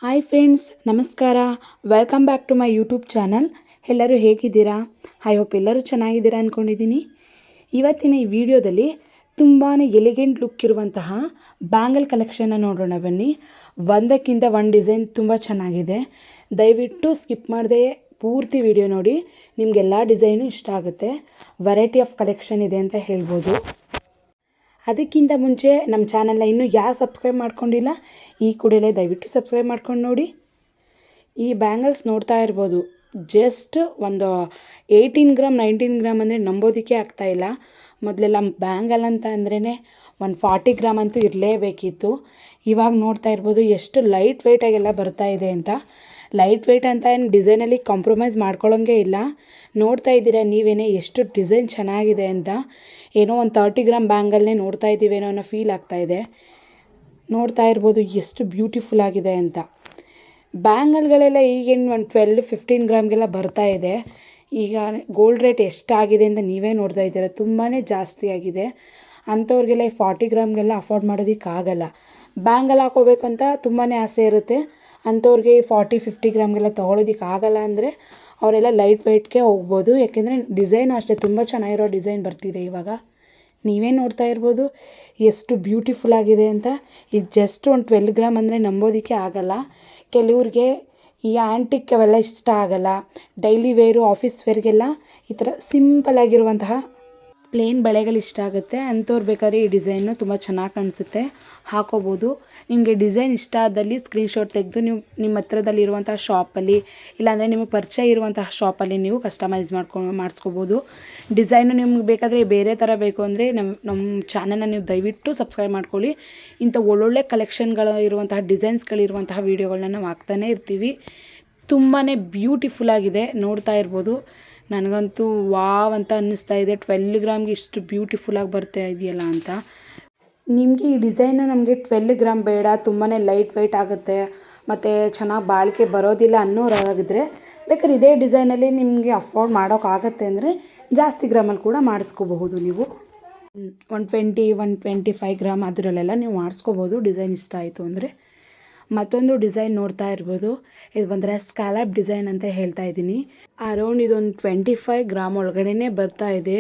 Hi friends, ನಮಸ್ಕಾರ. Welcome back to my YouTube channel. ಎಲ್ಲರೂ ಹೇಗಿದ್ದೀರಾ? ಐ ಹೋಪ್ ಎಲ್ಲರೂ ಚೆನ್ನಾಗಿದ್ದೀರಾ ಅಂದ್ಕೊಂಡಿದ್ದೀನಿ. ಇವತ್ತಿನ ಈ ವಿಡಿಯೋದಲ್ಲಿ ತುಂಬಾ ಎಲಿಗೆಂಟ್ ಲುಕ್ ಇರುವಂತಹ ಬ್ಯಾಂಗಲ್ ಕಲೆಕ್ಷನ್ನ ನೋಡೋಣ ಬನ್ನಿ. ಒಂದಕ್ಕಿಂತ ಒಂದು ಡಿಸೈನ್ ತುಂಬ ಚೆನ್ನಾಗಿದೆ. ದಯವಿಟ್ಟು ಸ್ಕಿಪ್ ಮಾಡದೆ ಪೂರ್ತಿ ವಿಡಿಯೋ ನೋಡಿ. ನಿಮಗೆಲ್ಲ ಡಿಸೈನು ಇಷ್ಟ ಆಗುತ್ತೆ. ವೆರೈಟಿ ಆಫ್ ಕಲೆಕ್ಷನ್ ಇದೆ ಅಂತ ಹೇಳ್ಬೋದು. ಅದಕ್ಕಿಂತ ಮುಂಚೆ ನಮ್ಮ ಚಾನಲ್ನ ಇನ್ನೂ ಯಾರು ಸಬ್ಸ್ಕ್ರೈಬ್ ಮಾಡ್ಕೊಂಡಿಲ್ಲ, ಈ ಕೂಡಲೇ ದಯವಿಟ್ಟು ಸಬ್ಸ್ಕ್ರೈಬ್ ಮಾಡ್ಕೊಂಡು ನೋಡಿ. ಈ ಬ್ಯಾಂಗಲ್ಸ್ ನೋಡ್ತಾ ಇರ್ಬೋದು, ಜಸ್ಟ್ ಒಂದು 18 ಗ್ರಾಮ್ 19 ಗ್ರಾಮ್ ಅಂದರೆ ನಂಬೋದಕ್ಕೆ ಆಗ್ತಾಯಿಲ್ಲ. ಮೊದಲೆಲ್ಲ ಬ್ಯಾಂಗಲ್ ಅಂತ ಅಂದ್ರೇ ಒಂದು 40 ಗ್ರಾಮ್ ಅಂತೂ ಇರಲೇಬೇಕಿತ್ತು. ಇವಾಗ ನೋಡ್ತಾ ಇರ್ಬೋದು ಎಷ್ಟು ಲೈಟ್ ವೆಯ್ಟಾಗೆಲ್ಲ ಬರ್ತಾ ಇದೆ ಅಂತ. ಲೈಟ್ ವೆಯ್ಟ್ ಅಂತ ಏನು ಡಿಸೈನಲ್ಲಿ ಕಾಂಪ್ರಮೈಸ್ ಮಾಡ್ಕೊಳ್ಳೋಂಗೆ ಇಲ್ಲ. ನೋಡ್ತಾ ಇದ್ದೀರಾ ನೀವೇನೇ ಎಷ್ಟು ಡಿಸೈನ್ ಚೆನ್ನಾಗಿದೆ ಅಂತ. ಏನೋ ಒಂದು 30 ಗ್ರಾಮ್ ಬ್ಯಾಂಗಲ್ನೇ ನೋಡ್ತಾ ಇದ್ದೀವೇನೋ ಅನ್ನೋ ಫೀಲ್ ಆಗ್ತಾಯಿದೆ. ನೋಡ್ತಾ ಇರ್ಬೋದು ಎಷ್ಟು ಬ್ಯೂಟಿಫುಲ್ ಆಗಿದೆ ಅಂತ. ಬ್ಯಾಂಗಲ್ಗಳೆಲ್ಲ ಈಗೇನು ಒಂದು 12-15 ಗ್ರಾಮ್ಗೆಲ್ಲ ಬರ್ತಾ ಇದೆ. ಈಗ ಗೋಲ್ಡ್ ರೇಟ್ ಎಷ್ಟಾಗಿದೆ ಅಂತ ನೀವೇ ನೋಡ್ತಾ ಇದ್ದೀರಾ, ತುಂಬಾ ಜಾಸ್ತಿ ಆಗಿದೆ. ಅಂಥವ್ರಿಗೆಲ್ಲ ಈ 40 ಗ್ರಾಮ್ಗೆಲ್ಲ ಅಫೋರ್ಡ್ ಮಾಡೋದಕ್ಕಾಗಲ್ಲ. ಬ್ಯಾಂಗಲ್ ಹಾಕೋಬೇಕಂತ ತುಂಬಾ ಆಸೆ ಇರುತ್ತೆ. ಅಂಥವ್ರಿಗೆ ಈ 40-50 ಗ್ರಾಮ್ಗೆಲ್ಲ ತೊಗೊಳೋದಕ್ಕಾಗಲ್ಲ ಅಂದರೆ ಅವರೆಲ್ಲ ಲೈಟ್ ವೆಯ್ಟ್ಗೆ ಹೋಗ್ಬೋದು. ಯಾಕೆಂದರೆ ಡಿಸೈನು ಅಷ್ಟೇ ತುಂಬ ಚೆನ್ನಾಗಿರೋ ಡಿಸೈನ್ ಬರ್ತಿದೆ ಇವಾಗ. ನೀವೇ ನೋಡ್ತಾ ಇರ್ಬೋದು ಎಷ್ಟು ಬ್ಯೂಟಿಫುಲ್ ಆಗಿದೆ ಅಂತ. ಇದು ಜಸ್ಟ್ ಒಂದು 12 ಗ್ರಾಮ್ ಅಂದರೆ ನಂಬೋದಕ್ಕೆ ಆಗಲ್ಲ. ಕೆಲವ್ರಿಗೆ ಈ ಆ್ಯಂಟಿಕ್ ಅವೆಲ್ಲ ಇಷ್ಟ ಆಗಲ್ಲ. ಡೈಲಿ ವೇರು, ಆಫೀಸ್ ವೇರ್ಗೆಲ್ಲ ಈ ಥರ ಸಿಂಪಲ್ ಆಗಿರುವಂತಹ ಪ್ಲೇನ್ ಬಳೆಗಳು ಇಷ್ಟ ಆಗುತ್ತೆ. ಅಂಥವ್ರು ಬೇಕಾದ್ರೆ ಈ ಡಿಸೈನು ತುಂಬ ಚೆನ್ನಾಗಿ ಕಾಣಿಸುತ್ತೆ, ಹಾಕೋಬೋದು. ನಿಮಗೆ ಡಿಸೈನ್ ಇಷ್ಟ ಆದಲ್ಲಿ ಸ್ಕ್ರೀನ್ಶಾಟ್ ತೆಗೆದು ನೀವು ನಿಮ್ಮ ಹತ್ರದಲ್ಲಿರುವಂತಹ ಶಾಪಲ್ಲಿ, ಇಲ್ಲಾಂದರೆ ನಿಮಗೆ ಪರಿಚಯ ಇರುವಂತಹ ಶಾಪಲ್ಲಿ ನೀವು ಕಸ್ಟಮೈಸ್ ಮಾಡಿಸ್ಕೋಬೋದು. ಡಿಸೈನು ನಿಮ್ಗೆ ಬೇಕಾದರೆ ಬೇರೆ ಥರ ಬೇಕು ಅಂದರೆ ನಮ್ಮ ಚಾನಲ್ನ ನೀವು ದಯವಿಟ್ಟು ಸಬ್ಸ್ಕ್ರೈಬ್ ಮಾಡ್ಕೊಳ್ಳಿ. ಇಂಥ ಒಳ್ಳೊಳ್ಳೆ ಕಲೆಕ್ಷನ್ಗಳು ಇರುವಂತಹ ಡಿಸೈನ್ಸ್ಗಳಿರುವಂತಹ ವೀಡಿಯೋಗಳನ್ನ ನಾವು ಹಾಕ್ತಾನೇ ಇರ್ತೀವಿ. ತುಂಬಾ ಬ್ಯೂಟಿಫುಲ್ ಆಗಿದೆ, ನೋಡ್ತಾ ಇರ್ಬೋದು. ನನಗಂತೂ ವಾವ್ ಅಂತ ಅನ್ನಿಸ್ತಾ ಇದೆ. 12 ಗ್ರಾಮ್ಗೆ ಇಷ್ಟು ಬ್ಯೂಟಿಫುಲ್ಲಾಗಿ ಬರ್ತಾ ಇದೆಯಲ್ಲ ಅಂತ. ನಿಮಗೆ ಈ ಡಿಸೈನು ನಮಗೆ 12 ಗ್ರಾಮ್ ಬೇಡ, ತುಂಬಾ ಲೈಟ್ ವೆಯ್ಟ್ ಆಗುತ್ತೆ ಮತ್ತು ಚೆನ್ನಾಗಿ ಬಾಳಿಕೆ ಬರೋದಿಲ್ಲ ಅನ್ನೋರಾಗಿದ್ದರೆ ಬೇಕಾದ್ರೆ ಇದೇ ಡಿಸೈನಲ್ಲಿ ನಿಮಗೆ ಅಫೋರ್ಡ್ ಮಾಡೋಕ್ಕಾಗತ್ತೆ ಅಂದರೆ ಜಾಸ್ತಿ ಗ್ರಾಮಲ್ಲಿ ಕೂಡ ಮಾಡಿಸ್ಕೋಬಹುದು. ನೀವು 120-125 ಗ್ರಾಮ್ ಅದರಲ್ಲೆಲ್ಲ ನೀವು ಮಾಡಿಸ್ಕೋಬೋದು, ಡಿಸೈನ್ ಇಷ್ಟ ಆಯಿತು ಅಂದರೆ. ಮತ್ತೊಂದು ಡಿಸೈನ್ ನೋಡ್ತಾ ಇರ್ಬೋದು, ಇದು ಒಂಥರ ಸ್ಕ್ಯಾಲಪ್ ಡಿಸೈನ್ ಅಂತ ಹೇಳ್ತಾ ಇದ್ದೀನಿ. ಅರೌಂಡ್ ಇದೊಂದು 25 ಗ್ರಾಮ್ ಒಳಗಡೆನೇ ಬರ್ತಾ ಇದೆ.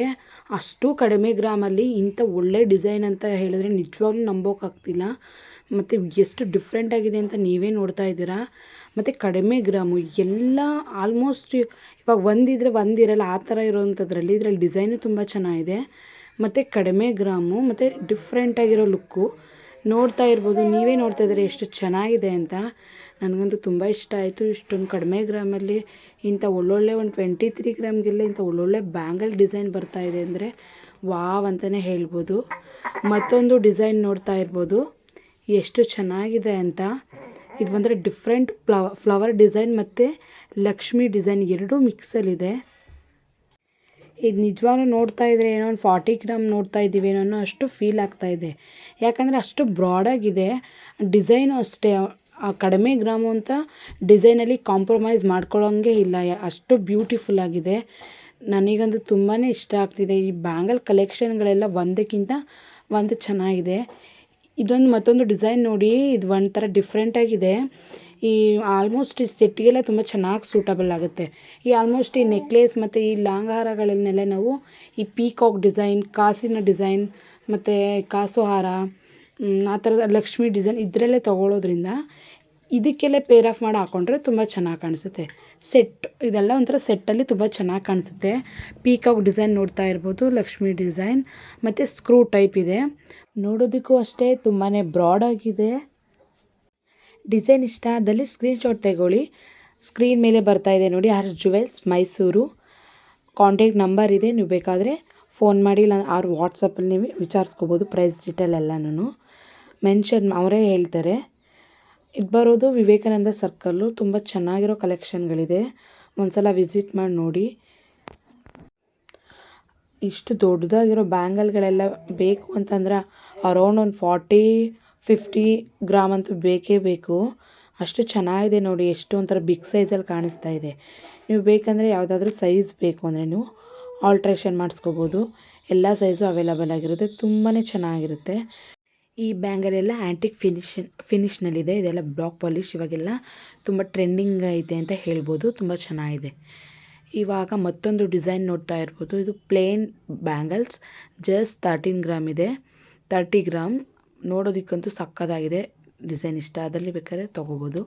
ಅಷ್ಟು ಕಡಿಮೆ ಗ್ರಾಮಲ್ಲಿ ಇಂಥ ಒಳ್ಳೆ ಡಿಸೈನ್ ಅಂತ ಹೇಳಿದ್ರೆ ನಿಜವಾಗ್ಲೂ ನಂಬೋಕ್ಕಾಗ್ತಿಲ್ಲ. ಮತ್ತು ಎಷ್ಟು ಡಿಫ್ರೆಂಟ್ ಆಗಿದೆ ಅಂತ ನೀವೇ ನೋಡ್ತಾ ಇದ್ದೀರಾ. ಮತ್ತು ಕಡಿಮೆ ಗ್ರಾಮು ಎಲ್ಲ ಆಲ್ಮೋಸ್ಟ್ ಇವಾಗ ಒಂದಿದ್ರೆ ಒಂದಿರಲ್ಲ ಆ ಥರ ಇರೋವಂಥದ್ರಲ್ಲಿ ಇದರಲ್ಲಿ ಡಿಸೈನು ತುಂಬ ಚೆನ್ನಾಗಿದೆ. ಮತ್ತು ಕಡಿಮೆ ಗ್ರಾಮು ಮತ್ತು ಡಿಫ್ರೆಂಟಾಗಿರೋ ಲುಕ್ಕು ನೋಡ್ತಾ ಇರ್ಬೋದು. ನೀವೇ ನೋಡ್ತಾ ಇದ್ದೀರಾ ಎಷ್ಟು ಚೆನ್ನಾಗಿದೆ ಅಂತ. ನನಗಂತೂ ತುಂಬ ಇಷ್ಟ ಆಯಿತು. ಇಷ್ಟೊಂದು ಕಡಿಮೆ ಗ್ರಾಮಲ್ಲಿ ಇಂಥ ಒಳ್ಳೊಳ್ಳೆ ಒಂದು 23 ಗ್ರಾಮ್ಗೆಲ್ಲ ಇಂಥ ಒಳ್ಳೊಳ್ಳೆ ಬ್ಯಾಂಗಲ್ ಡಿಸೈನ್ ಬರ್ತಾ ಇದೆ ಅಂದರೆ ವಾವ್ ಅಂತಲೇ ಹೇಳ್ಬೋದು. ಮತ್ತೊಂದು ಡಿಸೈನ್ ನೋಡ್ತಾ ಇರ್ಬೋದು ಎಷ್ಟು ಚೆನ್ನಾಗಿದೆ ಅಂತ. ಇದು ಒಂಥರ ಡಿಫ್ರೆಂಟ್ ಫ್ಲವರ್ ಡಿಸೈನ್ ಮತ್ತು ಲಕ್ಷ್ಮಿ ಡಿಸೈನ್ ಎರಡೂ ಮಿಕ್ಸಲ್ಲಿದೆ. ಇದು ನಿಜವಾಗ್ಲೂ ನೋಡ್ತಾ ಇದ್ದರೆ ಏನೋ ಒಂದು 40 ಗ್ರಾಮ್ ನೋಡ್ತಾ ಇದ್ದೀವಿ ಅನ್ನೋ ಅಷ್ಟು ಫೀಲ್ ಆಗ್ತಾಯಿದೆ. ಯಾಕಂದರೆ ಅಷ್ಟು ಬ್ರಾಡಾಗಿದೆ. ಡಿಸೈನು ಅಷ್ಟೇ ಕಡಿಮೆ ಗ್ರಾಮು ಅಂತ ಡಿಸೈನಲ್ಲಿ ಕಾಂಪ್ರಮೈಸ್ ಮಾಡ್ಕೊಳ್ಳೋಂಗೆ ಇಲ್ಲ, ಅಷ್ಟು ಬ್ಯೂಟಿಫುಲ್ ಆಗಿದೆ. ನನಗಂತೂ ತುಂಬಾ ಇಷ್ಟ ಆಗ್ತಿದೆ. ಈ ಬ್ಯಾಂಗಲ್ ಕಲೆಕ್ಷನ್ಗಳೆಲ್ಲ ಒಂದಕ್ಕಿಂತ ಒಂದು ಚೆನ್ನಾಗಿದೆ. ಇದೊಂದು ಮತ್ತೊಂದು ಡಿಸೈನ್ ನೋಡಿ, ಇದು ಒಂಥರ ಡಿಫ್ರೆಂಟಾಗಿದೆ. ಈ ಆಲ್ಮೋಸ್ಟ್ ಈ ಸೆಟ್ಗೆಲ್ಲ ತುಂಬ ಚೆನ್ನಾಗಿ ಸೂಟಬಲ್ ಆಗುತ್ತೆ. ಈ ಆಲ್ಮೋಸ್ಟ್ ಈ ನೆಕ್ಲೇಸ್ ಮತ್ತು ಈ ಲಾಂಗ್ ಹಾರಗಳನ್ನೆಲ್ಲ ನಾವು ಈ ಪೀಕಾಕ್ ಡಿಸೈನ್, ಕಾಸಿನ ಡಿಸೈನ್ ಮತ್ತು ಕಾಸು ಹಾರ, ಆ ಥರದ ಲಕ್ಷ್ಮಿ ಡಿಸೈನ್ ಇದರಲ್ಲೇ ತೊಗೊಳ್ಳೋದ್ರಿಂದ ಇದಕ್ಕೆಲ್ಲ ಪೇರ್ ಆಫ್ ಮಾಡಿ ಹಾಕ್ಕೊಂಡ್ರೆ ತುಂಬ ಚೆನ್ನಾಗಿ ಕಾಣಿಸುತ್ತೆ. ಸೆಟ್ ಇದೆಲ್ಲ ಒಂಥರ ಸೆಟ್ಟಲ್ಲಿ ತುಂಬ ಚೆನ್ನಾಗಿ ಕಾಣಿಸುತ್ತೆ. ಪೀಕಾಕ್ ಡಿಸೈನ್ ನೋಡ್ತಾ ಇರ್ಬೋದು, ಲಕ್ಷ್ಮಿ ಡಿಸೈನ್ ಮತ್ತು ಸ್ಕ್ರೂ ಟೈಪ್ ಇದೆ. ನೋಡೋದಕ್ಕೂ ಅಷ್ಟೇ ತುಂಬಾ ಬ್ರಾಡಾಗಿದೆ. ಡಿಸೈನ್ ಇಷ್ಟ ಆದಲ್ಲಿ ಸ್ಕ್ರೀನ್ಶಾಟ್ ತೆಗೊಳ್ಳಿ. ಸ್ಕ್ರೀನ್ ಮೇಲೆ ಬರ್ತಾ ಇದೆ ನೋಡಿ, Harsh jewels Mysuru. Contact number ಇದೆ, ನೀವು ಬೇಕಾದರೆ ಫೋನ್ ಮಾಡಿ ಇಲ್ಲ ಅವ್ರ ವಾಟ್ಸಪ್ಪಲ್ಲಿ ನೀವು ವಿಚಾರಿಸ್ಕೋಬೋದು. ಪ್ರೈಸ್ ಡೀಟೇಲ್ ಎಲ್ಲನೂ ಮೆನ್ಷನ್ ಅವರೇ ಹೇಳ್ತಾರೆ. ಇದು ಬರೋದು ವಿವೇಕಾನಂದ ಸರ್ಕಲ್ಲು. ತುಂಬ ಚೆನ್ನಾಗಿರೋ ಕಲೆಕ್ಷನ್ಗಳಿದೆ, ಒಂದ್ಸಲ ವಿಸಿಟ್ ಮಾಡಿ ನೋಡಿ. ಇಷ್ಟು ದೊಡ್ಡದಾಗಿರೋ ಬ್ಯಾಂಗಲ್ಗಳೆಲ್ಲ ಬೇಕು ಅಂತಂದ್ರೆ ಅರೌಂಡ್ ಒಂದು 40-50 ಗ್ರಾಮ್ ಅಂತೂ ಬೇಕೇ ಬೇಕು. ಅಷ್ಟು ಚೆನ್ನಾಗಿದೆ ನೋಡಿ, ಎಷ್ಟು ಒಂಥರ ಬಿಗ್ ಸೈಜಲ್ಲಿ ಕಾಣಿಸ್ತಾ ಇದೆ. ನೀವು ಬೇಕಂದರೆ ಯಾವುದಾದ್ರೂ ಸೈಜ್ ಬೇಕು ಅಂದರೆ ನೀವು ಆಲ್ಟ್ರೇಷನ್ ಮಾಡಿಸ್ಕೋಬೋದು. ಎಲ್ಲ ಸೈಜು ಅವೈಲಬಲ್ ಆಗಿರುತ್ತೆ, ತುಂಬಾ ಚೆನ್ನಾಗಿರುತ್ತೆ. ಈ ಬ್ಯಾಂಗಲೆಲ್ಲ ಆ್ಯಂಟಿಕ್ ಫಿನಿಷ್ನಲ್ಲಿದೆ. ಇದೆಲ್ಲ ಬ್ಲಾಕ್ ಪಾಲಿಶ್, ಇವಾಗೆಲ್ಲ ತುಂಬ ಟ್ರೆಂಡಿಂಗ್ ಐತೆ ಅಂತ ಹೇಳ್ಬೋದು. ತುಂಬ ಚೆನ್ನಾಗಿದೆ. ಇವಾಗ ಮತ್ತೊಂದು ಡಿಸೈನ್ ನೋಡ್ತಾ ಇರ್ಬೋದು. ಇದು ಪ್ಲೇನ್ ಬ್ಯಾಂಗಲ್ಸ್, ಜಸ್ಟ್ 13 ಗ್ರಾಮ್ ಇದೆ. 30 ಗ್ರಾಮ್ ನೋಡೋದಕ್ಕಂತೂ ಸಕ್ಕತ್ತಾಗಿದೆ. ಡಿಸೈನ್ ಇಷ್ಟ ಅದರಲ್ಲಿ ಬೇಕಾದ್ರೆ ತೊಗೋಬೋದು.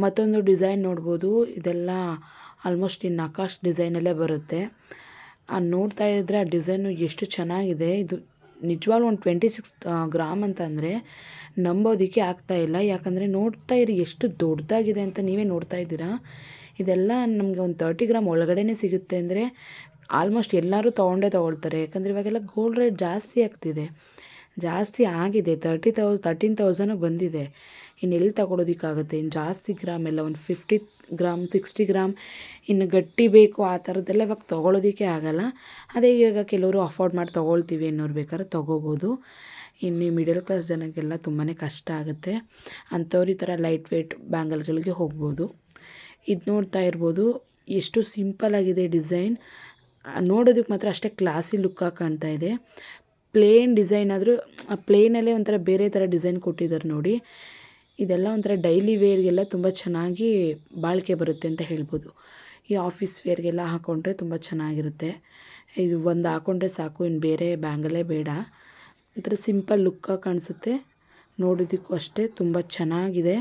ಮತ್ತೊಂದು ಡಿಸೈನ್ ನೋಡ್ಬೋದು. ಇದೆಲ್ಲ ಆಲ್ಮೋಸ್ಟ್ ಈ ನಕಾಶ್ ಡಿಸೈನಲ್ಲೇ ಬರುತ್ತೆ. ನೋಡ್ತಾ ಇದ್ದರೆ ಆ ಡಿಸೈನು ಎಷ್ಟು ಚೆನ್ನಾಗಿದೆ. ಇದು ನಿಜವಾಗ್ಲೂ ಒಂದು 26 ಗ್ರಾಮ್ ಅಂತಂದರೆ ನಂಬೋದಕ್ಕೆ ಆಗ್ತಾಯಿಲ್ಲ. ಯಾಕಂದರೆ ನೋಡ್ತಾ ಇರಿ ಎಷ್ಟು ದೊಡ್ಡದಾಗಿದೆ ಅಂತ. ನೀವೇ ನೋಡ್ತಾ ಇದ್ದೀರಾ. ಇದೆಲ್ಲ ನಮಗೆ ಒಂದು 30 ಗ್ರಾಮ್ ಒಳಗಡೆ ಸಿಗುತ್ತೆ ಅಂದರೆ ಆಲ್ಮೋಸ್ಟ್ ಎಲ್ಲರೂ ತೊಗೊಳ್ತಾರೆ. ಯಾಕಂದರೆ ಇವಾಗೆಲ್ಲ ಗೋಲ್ಡ್ ರೇಟ್ ಜಾಸ್ತಿ ಆಗ್ತಿದೆ, ಜಾಸ್ತಿ ಆಗಿದೆ. 13,000 ಬಂದಿದೆ. ಇನ್ನೆಲ್ಲಿ ತಗೊಳ್ಳೋದಕ್ಕಾಗುತ್ತೆ. ಇನ್ನು ಜಾಸ್ತಿ ಗ್ರಾಮ್ ಎಲ್ಲ ಒಂದು 50 ಗ್ರಾಮ್ 60 ಗ್ರಾಮ್ ಇನ್ನು ಗಟ್ಟಿ ಬೇಕು ಆ ಥರದ್ದೆಲ್ಲ ಇವಾಗ ತೊಗೊಳ್ಳೋದಕ್ಕೆ ಆಗಲ್ಲ. ಅದೇ ಈಗ ಕೆಲವರು ಅಫೋರ್ಡ್ ಮಾಡಿ ತೊಗೊಳ್ತೀವಿ ಅನ್ನೋರು ಬೇಕಾದ್ರೆ ತೊಗೋಬೋದು. ಇನ್ನು ಮಿಡಲ್ ಕ್ಲಾಸ್ ಜನಕ್ಕೆಲ್ಲ ತುಂಬಾ ಕಷ್ಟ ಆಗುತ್ತೆ. ಅಂಥವ್ರು ಈ ಥರ ಲೈಟ್ ವೇಟ್ ಬ್ಯಾಂಗಲ್ಗಳಿಗೆ ಹೋಗ್ಬೋದು. ಇದು ನೋಡ್ತಾ ಇರ್ಬೋದು ಎಷ್ಟು ಸಿಂಪಲ್ಲಾಗಿದೆ ಡಿಸೈನ್. ನೋಡೋದಕ್ಕೆ ಮಾತ್ರ ಅಷ್ಟೇ ಕ್ಲಾಸಿ ಲುಕ್ಕಾಗಿ ಕಾಣ್ತಾ ಇದೆ. ಪ್ಲೇನ್ ಡಿಸೈನ್ ಆದರೂ ಆ ಪ್ಲೇನಲ್ಲೇ ಒಂಥರ ಬೇರೆ ಥರ ಡಿಸೈನ್ ಕೊಟ್ಟಿದ್ದಾರೆ ನೋಡಿ. ಇದೆಲ್ಲ ಒಂಥರ ಡೈಲಿ ವೇರ್ಗೆಲ್ಲ ತುಂಬ ಚೆನ್ನಾಗಿ ಬಾಳಿಕೆ ಬರುತ್ತೆ ಅಂತ ಹೇಳ್ಬೋದು. ಈ ಆಫೀಸ್ ವೇರ್ಗೆಲ್ಲ ಹಾಕ್ಕೊಂಡ್ರೆ ತುಂಬ ಚೆನ್ನಾಗಿರುತ್ತೆ. ಇದು ಒಂದು ಹಾಕ್ಕೊಂಡ್ರೆ ಸಾಕು, ಇನ್ನು ಬೇರೆ ಬ್ಯಾಂಗಲೇ ಬೇಡ. ಒಂಥರ ಸಿಂಪಲ್ ಲುಕ್ಕಾಗಿ ಕಾಣಿಸುತ್ತೆ. ನೋಡೋದಕ್ಕೂ ಅಷ್ಟೇ ತುಂಬ ಚೆನ್ನಾಗಿದೆ.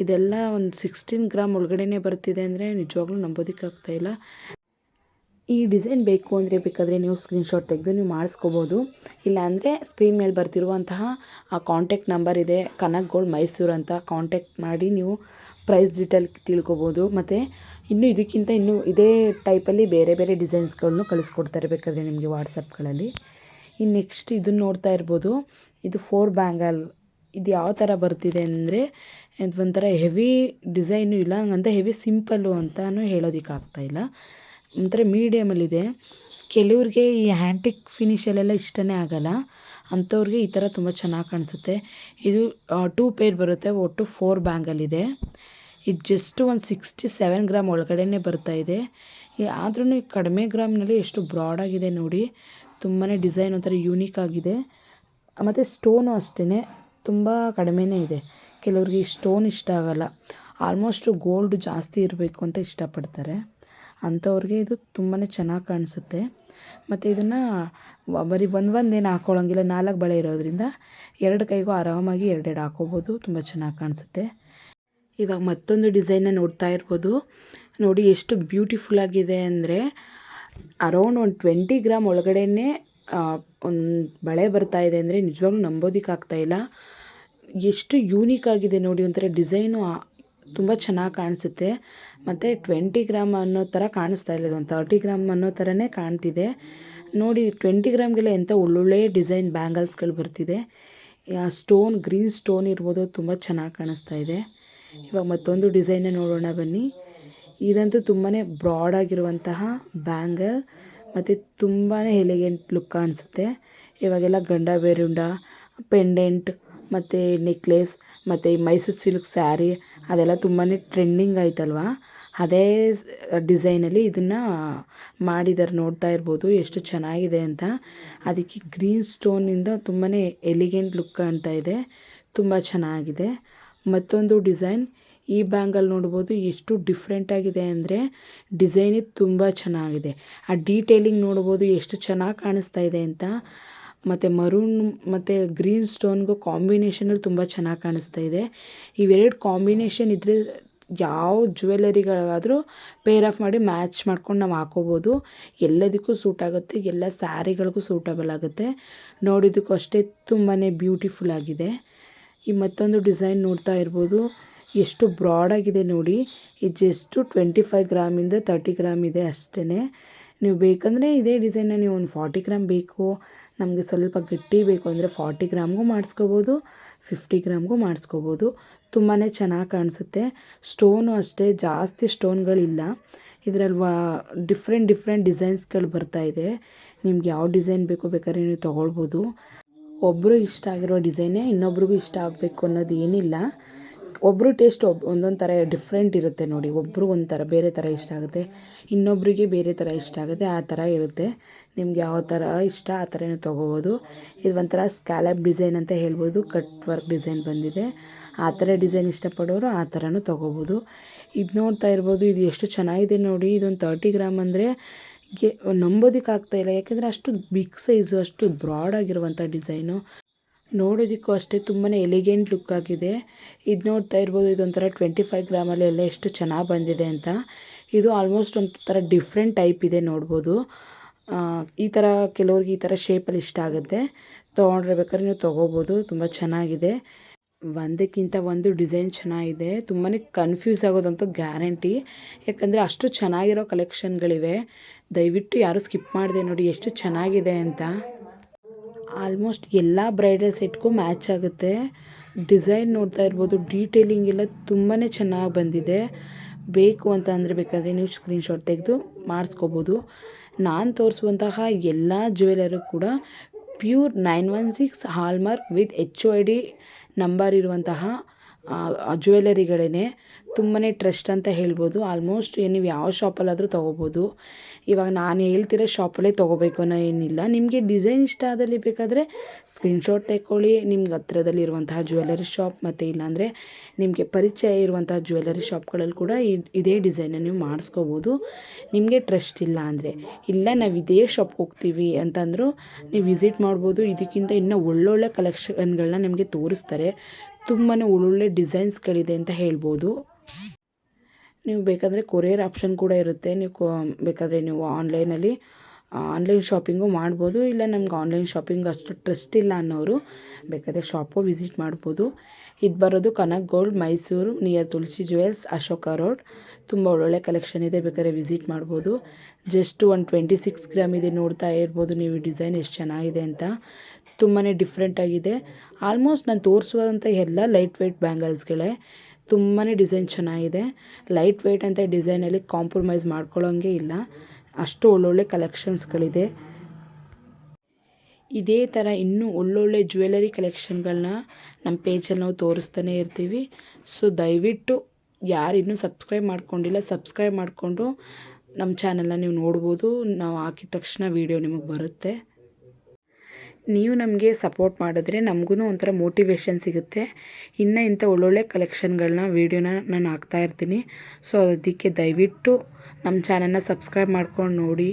ಇದೆಲ್ಲ ಒಂದು 16 ಗ್ರಾಮ್ ಒಳಗಡೆ ಬರ್ತಿದೆ ಅಂದರೆ ನಿಜವಾಗ್ಲೂ ನಂಬೋದಕ್ಕಾಗ್ತಾಯಿಲ್ಲ. ಈ ಡಿಸೈನ್ ಬೇಕು ಅಂದರೆ ಬೇಕಾದರೆ ನೀವು ಸ್ಕ್ರೀನ್ಶಾಟ್ ತೆಗೆದು ನೀವು ಮಾಡಿಸ್ಕೋಬೋದು. ಇಲ್ಲಾಂದರೆ ಸ್ಕ್ರೀನ್ ಮೇಲೆ ಬರ್ತಿರುವಂತಹ ಆ ಕಾಂಟ್ಯಾಕ್ಟ್ ನಂಬರ್ ಇದೆ, ಕನಕ್ ಗೋಲ್ಡ್ ಮೈಸೂರು ಅಂತ. ಕಾಂಟ್ಯಾಕ್ಟ್ ಮಾಡಿ ನೀವು ಪ್ರೈಸ್ ಡೀಟೇಲ್ ತಿಳ್ಕೊಬೋದು. ಮತ್ತು ಇದಕ್ಕಿಂತ ಇದೇ ಟೈಪಲ್ಲಿ ಬೇರೆ ಬೇರೆ ಡಿಸೈನ್ಸ್ಗಳನ್ನು ಕಳಿಸ್ಕೊಡ್ತಾರೆ ಬೇಕಾದರೆ ನಿಮಗೆ ವಾಟ್ಸಪ್ಗಳಲ್ಲಿ. ಇನ್ನು ನೆಕ್ಸ್ಟ್ ಇದನ್ನು ನೋಡ್ತಾ ಇರ್ಬೋದು. ಇದು 4 ಬ್ಯಾಂಗಲ್. ಇದು ಯಾವ ಥರ ಬರ್ತಿದೆ ಅಂದರೆ ಇದು ಒಂಥರ ಹೆವಿ ಡಿಸೈನು ಇಲ್ಲ, ಹಂಗಂತ ಹೆವಿ ಸಿಂಪಲ್ಲು ಅಂತಲೂ ಹೇಳೋದಕ್ಕಾಗ್ತಾಯಿಲ್ಲ. ಒಂಥರ ಮೀಡಿಯಮಲ್ಲಿದೆ. ಕೆಲವ್ರಿಗೆ ಈ ಆ್ಯಂಟಿಕ್ ಫಿನಿಷಲ್ಲೆಲ್ಲ ಇಷ್ಟನೇ ಆಗಲ್ಲ. ಅಂಥವ್ರಿಗೆ ಈ ಥರ ತುಂಬ ಚೆನ್ನಾಗಿ ಕಾಣಿಸುತ್ತೆ. ಇದು 2 ಪೇರ್ ಬರುತ್ತೆ. ಒಟ್ಟು 4 ಬ್ಯಾಂಗಲ್ ಇದೆ. ಇದು ಜಸ್ಟ್ ಒಂದು 67 ಗ್ರಾಮ್ ಒಳಗಡೆ ಬರ್ತಾಯಿದೆ. ಆದ್ರೂ ಕಡಿಮೆ ಗ್ರಾಮ್ನಲ್ಲಿ ಎಷ್ಟು ಬ್ರಾಡಾಗಿದೆ ನೋಡಿ. ತುಂಬಾ ಡಿಸೈನ್ ಒಂಥರ ಯೂನಿಕ್ ಆಗಿದೆ. ಮತ್ತು ಸ್ಟೋನು ಅಷ್ಟೇ ತುಂಬ ಕಡಿಮೆನೇ ಇದೆ. ಕೆಲವ್ರಿಗೆ ಈ ಸ್ಟೋನ್ ಇಷ್ಟ ಆಗಲ್ಲ, ಆಲ್ಮೋಸ್ಟು ಗೋಲ್ಡ್ ಜಾಸ್ತಿ ಇರಬೇಕು ಅಂತ ಇಷ್ಟಪಡ್ತಾರೆ. ಅಂಥವ್ರಿಗೆ ಇದು ತುಂಬಾ ಚೆನ್ನಾಗಿ ಕಾಣಿಸುತ್ತೆ. ಮತ್ತು ಇದನ್ನು ಬರೀ ಒಂದೇನು ಹಾಕ್ಕೊಳ್ಳೋಂಗಿಲ್ಲ. 4 ಬಳೆ ಇರೋದ್ರಿಂದ 2 ಕೈಗೂ ಆರಾಮಾಗಿ 2 ಹಾಕ್ಕೋಬೋದು. ತುಂಬ ಚೆನ್ನಾಗಿ ಕಾಣಿಸುತ್ತೆ. ಇವಾಗ ಮತ್ತೊಂದು ಡಿಸೈನ್ನ ನೋಡ್ತಾ ಇರ್ಬೋದು. ನೋಡಿ ಎಷ್ಟು ಬ್ಯೂಟಿಫುಲ್ಲಾಗಿದೆ ಅಂದರೆ ಅರೌಂಡ್ ಒಂದು 20 ಗ್ರಾಮ್ ಒಳಗಡೆ ಒಂದು ಬಳೆ ಬರ್ತಾಯಿದೆ ಅಂದರೆ ನಿಜವಾಗ್ಲೂ ನಂಬೋದಕ್ಕಾಗ್ತಾಯಿಲ್ಲ. ಎಷ್ಟು ಯೂನಿಕ್ ಆಗಿದೆ ನೋಡಿ. ಒಂಥರ ಡಿಸೈನು ತುಂಬ ಚೆನ್ನಾಗಿ ಕಾಣಿಸುತ್ತೆ. ಮತ್ತು 20 ಗ್ರಾಮ್ ಅನ್ನೋ ಥರ ಕಾಣಿಸ್ತಾ ಇಲ್ಲ. ಒಂದು 30 ಗ್ರಾಮ್ ಅನ್ನೋ ಥರನೇ ಕಾಣ್ತಿದೆ ನೋಡಿ. 20 ಗ್ರಾಮ್ಗೆಲ್ಲ ಎಂಥ ಒಳ್ಳೊಳ್ಳೆ ಡಿಸೈನ್ ಬ್ಯಾಂಗಲ್ಸ್ಗಳು ಬರ್ತಿದೆ. ಸ್ಟೋನ್ ಗ್ರೀನ್ ಸ್ಟೋನ್ ಇರ್ಬೋದು, ತುಂಬ ಚೆನ್ನಾಗಿ ಕಾಣಿಸ್ತಾ ಇದೆ. ಇವಾಗ ಮತ್ತೊಂದು ಡಿಸೈನ್ನ ನೋಡೋಣ ಬನ್ನಿ. ಇದಂತೂ ತುಂಬಾ ಬ್ರಾಡಾಗಿರುವಂತಹ ಬ್ಯಾಂಗಲ್ ಮತ್ತು ತುಂಬಾ ಎಲಿಗೆಂಟ್ ಲುಕ್ ಕಾಣಿಸುತ್ತೆ. ಇವಾಗೆಲ್ಲ ಗಂಡ ಬೇರುಂಡ, ಪೆಂಡೆಂಟ್ ಮತ್ತು ನೆಕ್ಲೆಸ್ ಮತ್ತು ಈ ಮೈಸೂರು ಸಿಲ್ಕ್ ಸ್ಯಾರಿ ಅದೆಲ್ಲ ತುಂಬಾ ಟ್ರೆಂಡಿಂಗ್ ಆಯ್ತಲ್ವ. ಅದೇ ಡಿಸೈನಲ್ಲಿ ಇದನ್ನು ಮಾಡಿದ್ದಾರೆ. ನೋಡ್ತಾ ಇರ್ಬೋದು ಎಷ್ಟು ಚೆನ್ನಾಗಿದೆ ಅಂತ. ಅದಕ್ಕೆ ಗ್ರೀನ್ ಸ್ಟೋನಿಂದ ತುಂಬಾ ಎಲಿಗೆಂಟ್ ಲುಕ್ ಕಾಣ್ತಾ ಇದೆ. ತುಂಬ ಚೆನ್ನಾಗಿದೆ. ಮತ್ತೊಂದು ಡಿಸೈನ್ ಈ ಬ್ಯಾಂಗಲ್ ನೋಡ್ಬೋದು ಎಷ್ಟು ಡಿಫ್ರೆಂಟಾಗಿದೆ ಅಂದರೆ ಡಿಸೈನೇ ತುಂಬ ಚೆನ್ನಾಗಿದೆ. ಆ ಡೀಟೇಲಿಂಗ್ ನೋಡ್ಬೋದು ಎಷ್ಟು ಚೆನ್ನಾಗಿ ಕಾಣಿಸ್ತಾ ಇದೆ ಅಂತ. ಮತ್ತು ಮರೂನ್ ಮತ್ತು ಗ್ರೀನ್ ಸ್ಟೋನ್ಗೂ ಕಾಂಬಿನೇಷನಲ್ಲಿ ತುಂಬ ಚೆನ್ನಾಗಿ ಕಾಣಿಸ್ತಾ ಇದೆ. ಇವೆರಡು ಕಾಂಬಿನೇಷನ್ ಇದ್ದರೆ ಯಾವ ಜ್ಯುವೆಲರಿಗಳಾದರೂ ಪೇರ್ ಆಫ್ ಮಾಡಿ ಮ್ಯಾಚ್ ಮಾಡ್ಕೊಂಡು ನಾವು ಹಾಕೋಬೋದು. ಎಲ್ಲದಕ್ಕೂ ಸೂಟ್ ಆಗುತ್ತೆ, ಎಲ್ಲ ಸ್ಯಾರಿಗಳಿಗೂ ಸೂಟಬಲ್ ಆಗುತ್ತೆ. ನೋಡೋದಕ್ಕೂ ಅಷ್ಟೇ ತುಂಬಾ ಬ್ಯೂಟಿಫುಲ್ ಆಗಿದೆ. ಈ ಮತ್ತೊಂದು ಡಿಸೈನ್ ನೋಡ್ತಾ ಇರ್ಬೋದು. ಎಷ್ಟು ಬ್ರಾಡಾಗಿದೆ ನೋಡಿ. ಇದು ಜಸ್ಟು 25 ಗ್ರಾಮಿಂದ 30 ಗ್ರಾಮ್ ಇದೆ ಅಷ್ಟೇ. ನೀವು ಬೇಕಂದರೆ ಇದೇ ಡಿಸೈನ್ನ ನೀವು ಒಂದು 40 ಗ್ರಾಮ್ ಬೇಕು, ನಮಗೆ ಸ್ವಲ್ಪ ಗಟ್ಟಿ ಬೇಕು ಅಂದರೆ 40 ಗ್ರಾಮ್ಗೂ ಮಾಡಿಸ್ಕೋಬೋದು, 50 ಗ್ರಾಮ್ಗೂ ಮಾಡಿಸ್ಕೋಬೋದು. ತುಂಬಾ ಚೆನ್ನಾಗಿ ಕಾಣಿಸುತ್ತೆ. ಸ್ಟೋನು ಅಷ್ಟೇ ಜಾಸ್ತಿ ಸ್ಟೋನ್ಗಳಿಲ್ಲ ಇದರಲ್ಲಿ. ಡಿಫ್ರೆಂಟ್ ಡಿಸೈನ್ಸ್ಗಳು ಬರ್ತಾಯಿದೆ. ನಿಮ್ಗೆ ಯಾವ ಡಿಸೈನ್ ಬೇಕು ಬೇಕಾದ್ರೆ ನೀವು ತೊಗೊಳ್ಬೋದು. ಒಬ್ಬರು ಇಷ್ಟ ಆಗಿರೋ ಡಿಸೈನೇ ಇನ್ನೊಬ್ರಿಗೂ ಇಷ್ಟ ಆಗಬೇಕು ಅನ್ನೋದು ಏನಿಲ್ಲ. ಒಬ್ಬರು ಟೇಸ್ಟ್ ಒಂದೊಂದು ಥರ ಡಿಫ್ರೆಂಟ್ ಇರುತ್ತೆ ನೋಡಿ. ಒಬ್ಬರು ಒಂಥರ ಬೇರೆ ಥರ ಇಷ್ಟ ಆಗುತ್ತೆ, ಇನ್ನೊಬ್ಬರಿಗೆ ಬೇರೆ ಥರ ಇಷ್ಟ ಆಗುತ್ತೆ, ಆ ಥರ ಇರುತ್ತೆ. ನಿಮ್ಗೆ ಯಾವ ಥರ ಇಷ್ಟ ಆ ಥರನೇ ತೊಗೋಬೋದು. ಇದು ಒಂಥರ ಸ್ಕ್ಯಾಲಪ್ ಡಿಸೈನ್ ಅಂತ ಹೇಳ್ಬೋದು, ಕಟ್ ವರ್ಕ್ ಡಿಸೈನ್ ಬಂದಿದೆ. ಆ ಥರ ಡಿಸೈನ್ ಇಷ್ಟಪಡೋರು ಆ ಥರನೂ ತೊಗೋಬೋದು. ಇದು ನೋಡ್ತಾ ಇರ್ಬೋದು, ಇದು ಎಷ್ಟು ಚೆನ್ನಾಗಿದೆ ನೋಡಿ. ಇದೊಂದು 30 ಗ್ರಾಮ್ ಅಂದರೆ ನಂಬೋದಕ್ಕೆ ಆಗ್ತಾಯಿಲ್ಲ, ಯಾಕೆಂದರೆ ಅಷ್ಟು ಬಿಗ್ ಸೈಜು, ಅಷ್ಟು ಬ್ರಾಡ್ ಆಗಿರುವಂಥ ಡಿಸೈನು. ನೋಡೋದಕ್ಕೂ ಅಷ್ಟೇ ತುಂಬಾ ಎಲಿಗೆಂಟ್ ಲುಕ್ ಆಗಿದೆ. ಇದು ನೋಡ್ತಾ ಇರ್ಬೋದು, ಇದೊಂಥರ 25 ಗ್ರಾಮಲ್ಲಿ ಎಲ್ಲ ಎಷ್ಟು ಚೆನ್ನಾಗಿ ಬಂದಿದೆ ಅಂತ. ಇದು ಆಲ್ಮೋಸ್ಟ್ ಒಂಥರ ಡಿಫ್ರೆಂಟ್ ಟೈಪ್ ಇದೆ ನೋಡ್ಬೋದು. ಈ ಥರ ಕೆಲವ್ರಿಗೆ ಈ ಥರ ಶೇಪಲ್ಲಿ ಇಷ್ಟ ಆಗುತ್ತೆ, ತೊಗೊಂಡ್ರೆ ಬೇಕಾದ್ರೆ ನೀವು ತೊಗೋಬೋದು. ತುಂಬ ಚೆನ್ನಾಗಿದೆ, ಒಂದಕ್ಕಿಂತ ಒಂದು ಡಿಸೈನ್ ಚೆನ್ನಾಗಿದೆ. ತುಂಬಾ ಕನ್ಫ್ಯೂಸ್ ಆಗೋದಂತೂ ಗ್ಯಾರಂಟಿ, ಯಾಕಂದರೆ ಅಷ್ಟು ಚೆನ್ನಾಗಿರೋ ಕಲೆಕ್ಷನ್ಗಳಿವೆ. ದಯವಿಟ್ಟು ಯಾರೂ ಸ್ಕಿಪ್ ಮಾಡಿದೆ ನೋಡಿ, ಎಷ್ಟು ಚೆನ್ನಾಗಿದೆ ಅಂತ. ಆಲ್ಮೋಸ್ಟ್ ಎಲ್ಲ ಬ್ರೈಡಲ್ ಸೆಟ್ಗೂ ಮ್ಯಾಚ್ ಆಗುತ್ತೆ. ಡಿಸೈನ್ ನೋಡ್ತಾ ಇರ್ಬೋದು, ಡೀಟೇಲಿಂಗ್ ಎಲ್ಲ ತುಂಬಾ ಚೆನ್ನಾಗಿ ಬಂದಿದೆ. ಬೇಕು ಅಂತ ಅಂದರೆ ಬೇಕಾದರೆ ನೀವು ಸ್ಕ್ರೀನ್ಶಾಟ್ ತೆಗೆದು ಮಾಡಿಸ್ಕೋಬೋದು. ನಾನು ತೋರಿಸುವಂತಹ ಎಲ್ಲ ಜ್ಯುವೆಲರು ಕೂಡ pure 916 hallmark with HOID number ಇರುವಂತಹ ಜ್ಯುವೆಲರಿಗಳೇ. ತುಂಬಾ ಟ್ರಸ್ಟ್ ಅಂತ ಹೇಳ್ಬೋದು. ಆಲ್ಮೋಸ್ಟ್ ನೀವು ಯಾವ ಶಾಪಲ್ಲಾದರೂ ತೊಗೋಬೋದು. ಇವಾಗ ನಾನು ಹೇಳ್ತಿರೋ ಶಾಪಲ್ಲೇ ತೊಗೋಬೇಕು ಅನ್ನೋ ಏನಿಲ್ಲ. ನಿಮಗೆ ಡಿಸೈನ್ ಇಷ್ಟ ಆದಲ್ಲಿ ಬೇಕಾದರೆ ಸ್ಕ್ರೀನ್ಶಾಟ್ ತೆಕ್ಕೊಳ್ಳಿ. ನಿಮ್ಗೆ ಹತ್ರದಲ್ಲಿ ಇರುವಂತಹ ಜ್ಯುವೆಲರಿ ಶಾಪ್, ಮತ್ತು ಇಲ್ಲಾಂದರೆ ನಿಮಗೆ ಪರಿಚಯ ಇರುವಂತಹ ಜ್ಯುವೆಲರಿ ಶಾಪ್ಗಳಲ್ಲಿ ಕೂಡ ಇದೇ ಡಿಸೈನ ನೀವು ಮಾಡಿಸ್ಕೋಬೋದು. ನಿಮಗೆ ಟ್ರಸ್ಟ್ ಇಲ್ಲ ಅಂದರೆ, ಇಲ್ಲ ನಾವು ಇದೇ ಶಾಪ್ಗೆ ಹೋಗ್ತೀವಿ ಅಂತಂದರೂ ನೀವು ವಿಸಿಟ್ ಮಾಡ್ಬೋದು. ಇದಕ್ಕಿಂತ ಇನ್ನೂ ಒಳ್ಳೊಳ್ಳೆ ಕಲೆಕ್ಷನ್ಗಳನ್ನ ನಿಮಗೆ ತೋರಿಸ್ತಾರೆ. ತುಂಬಾ ಒಳ್ಳೊಳ್ಳೆ ಡಿಸೈನ್ಸ್ಗಳಿದೆ ಅಂತ ಹೇಳ್ಬೋದು. ನೀವು ಬೇಕಾದರೆ ಕೊರಿಯರ್ ಆಪ್ಷನ್ ಕೂಡ ಇರುತ್ತೆ. ನೀವು ಬೇಕಾದರೆ ನೀವು ಆನ್ಲೈನ್ ಶಾಪಿಂಗು ಮಾಡ್ಬೋದು. ಇಲ್ಲ ನಮ್ಗೆ ಆನ್ಲೈನ್ ಶಾಪಿಂಗ್ ಅಷ್ಟು ಟ್ರಸ್ಟ್ ಇಲ್ಲ ಅನ್ನೋರು ಬೇಕಾದರೆ ಶಾಪು ವಿಸಿಟ್ ಮಾಡ್ಬೋದು. ಇದು ಬರೋದು ಕನಕ್ ಗೋಲ್ಡ್, ಮೈಸೂರು, ನಿಯರ್ ತುಳಸಿ ಜ್ಯುವೆಲ್ಸ್, ಅಶೋಕ ರೋಡ್. ತುಂಬ ಒಳ್ಳೊಳ್ಳೆ ಕಲೆಕ್ಷನ್ ಇದೆ, ಬೇಕಾದ್ರೆ ವಿಸಿಟ್ ಮಾಡ್ಬೋದು. ಜಸ್ಟ್ 126 ಗ್ರಾಮ್ ಇದೆ. ನೋಡ್ತಾ ಇರ್ಬೋದು ನೀವು ಡಿಸೈನ್ ಎಷ್ಟು ಚೆನ್ನಾಗಿದೆ ಅಂತ. ತುಂಬಾ ಡಿಫ್ರೆಂಟಾಗಿದೆ. ಆಲ್ಮೋಸ್ಟ್ ನಾನು ತೋರಿಸುವಂಥ ಎಲ್ಲ ಲೈಟ್ ವೆಯ್ಟ್ ಬ್ಯಾಂಗಲ್ಸ್ಗಳೇ. ತುಂಬಾ ಡಿಸೈನ್ ಚೆನ್ನಾಗಿದೆ. ಲೈಟ್ ವೆಯ್ಟ್ ಅಂತ ಡಿಸೈನಲ್ಲಿ ಕಾಂಪ್ರಮೈಸ್ ಮಾಡ್ಕೊಳ್ಳೋಂಗೆ ಇಲ್ಲ, ಅಷ್ಟು ಒಳ್ಳೊಳ್ಳೆ ಕಲೆಕ್ಷನ್ಸ್ಗಳಿದೆ. ಇದೇ ಥರ ಇನ್ನೂ ಒಳ್ಳೊಳ್ಳೆ ಜ್ಯುವೆಲರಿ ಕಲೆಕ್ಷನ್ಗಳನ್ನ ನಮ್ಮ ಪೇಜಲ್ಲಿ ನಾವು ತೋರಿಸ್ತಾನೆ ಇರ್ತೀವಿ. ಸೊ ದಯವಿಟ್ಟು ಯಾರು ಇನ್ನೂ ಸಬ್ಸ್ಕ್ರೈಬ್ ಮಾಡ್ಕೊಂಡಿಲ್ಲ, ಸಬ್ಸ್ಕ್ರೈಬ್ ಮಾಡಿಕೊಂಡು ನಮ್ಮ ಚಾನಲ್ನ ನೀವು ನೋಡ್ಬೋದು. ನಾವು ಹಾಕಿದ ತಕ್ಷಣ ವೀಡಿಯೋ ನಿಮಗೆ ಬರುತ್ತೆ. ನೀವು ನಮಗೆ ಸಪೋರ್ಟ್ ಮಾಡಿದ್ರೆ ನಮಗೂ ಒಂಥರ ಮೋಟಿವೇಶನ್ ಸಿಗುತ್ತೆ. ಇನ್ನು ಇಂಥ ಒಳ್ಳೊಳ್ಳೆ ಕಲೆಕ್ಷನ್ಗಳನ್ನ ವೀಡಿಯೋನ ನಾನು ಹಾಕ್ತಾಯಿರ್ತೀನಿ. ಸೊ ಅದಕ್ಕೆ ದಯವಿಟ್ಟು ನಮ್ಮ ಚಾನಲ್ನ ಸಬ್ಸ್ಕ್ರೈಬ್ ಮಾಡ್ಕೊಂಡು ನೋಡಿ,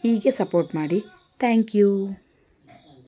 ಹೀಗೆ ಸಪೋರ್ಟ್ ಮಾಡಿ. Thank you.